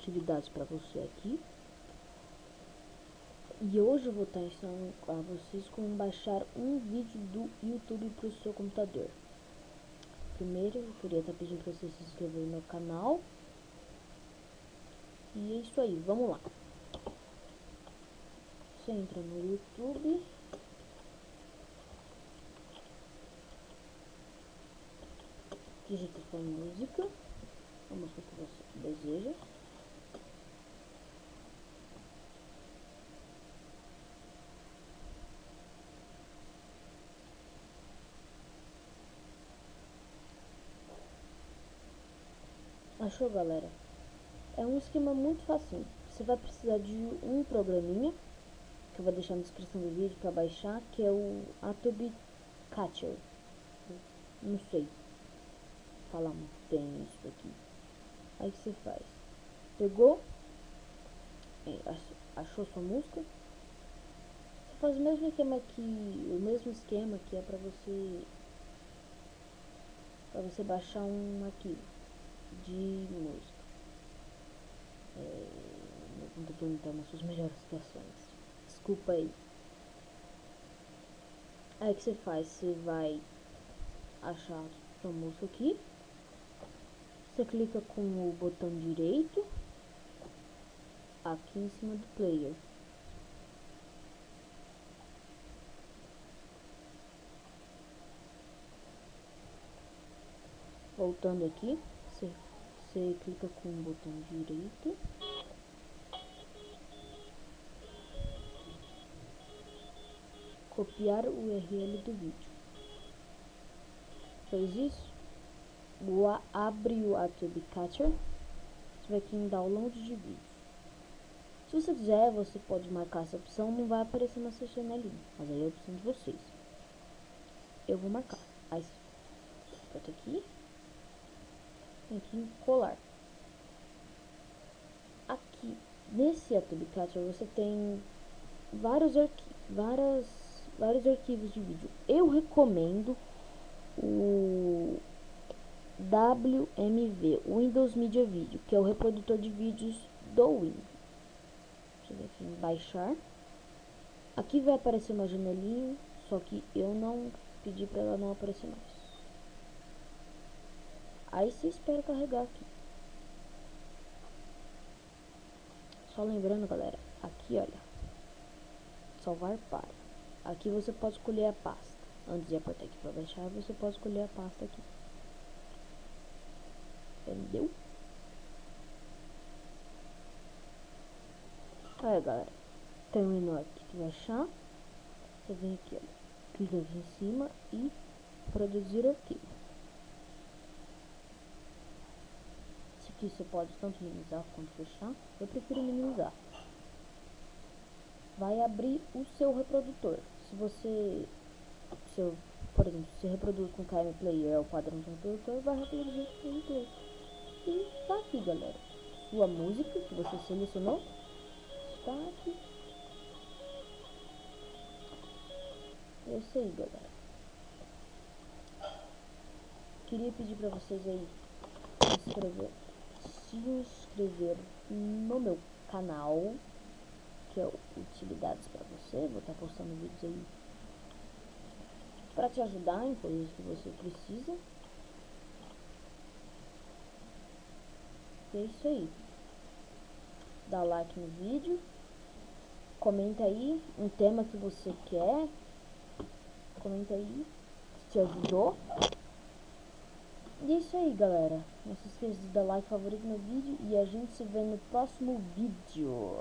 utilidades para você aqui. E hoje eu vou estar ensinando a vocês como baixar um vídeo do YouTube para o seu computador. Primeiro, eu queria estar pedindo para vocês se inscreverem no meu canal. E é isso aí, vamos lá. Você entra no YouTube. Digita sua música, a música que você deseja. Achou, galera? É um esquema muito fácil. Você vai precisar de um programinha, que eu vou deixar na descrição do vídeo para baixar, que é o Adobe Catcher. Não sei falar muito bem isso aqui. Aí o que você faz? Pegou, achou sua música, você faz o mesmo esquema que é para você baixar um arquivo de música. Meu computador não tá nas suas melhores situações, desculpa aí. Aí o que você faz? Você vai achar sua música aqui, você clica com o botão direito aqui em cima do player. Voltando aqui, você clica com o botão direito, copiar o URL do vídeo. Fez isso? Abre o Adobe Catcher, você vai aqui em download de vídeo. Se você quiser, você pode marcar essa opção, não vai aparecer na sua janelinha, mas aí é a opção de vocês. Eu vou marcar. Aí você aperta aqui, tem aqui em colar. Aqui nesse Adobe Catcher você tem vários arquivos de vídeo. Eu recomendo o WMV, Windows Media Video, que é o reprodutor de vídeos do Windows. Deixa eu ver aqui em baixar. Aqui vai aparecer uma janelinha, só que eu não pedi para ela não aparecer mais. Aí você espera carregar aqui. Só lembrando, galera, aqui olha, salvar para. Aqui você pode escolher a pasta. Antes de apertar aqui para baixar, você pode escolher a pasta aqui. Entendeu? Aí, galera, terminou aqui de baixar. Você vem aqui, olha, clica aqui em cima e produzir arquivo. Esse aqui você pode tanto minimizar quanto fechar. Eu prefiro minimizar. Vai abrir o seu reprodutor. Se você, por exemplo, se reproduz com KM Player, é o padrão do reprodutor, vai reproduzir com KM Player. E tá aqui, galera. Sua música que você selecionou está aqui. É isso aí, galera. Queria pedir pra vocês aí se inscrever no meu canal, que é Utilidades pra você. Vou estar postando vídeos aí pra te ajudar em coisas que você precisa. E é isso aí. Dá like no vídeo. Comenta aí um tema que você quer. Comenta aí se te ajudou. E é isso aí, galera. Não se esqueça de dar like, favorito no vídeo. E a gente se vê no próximo vídeo.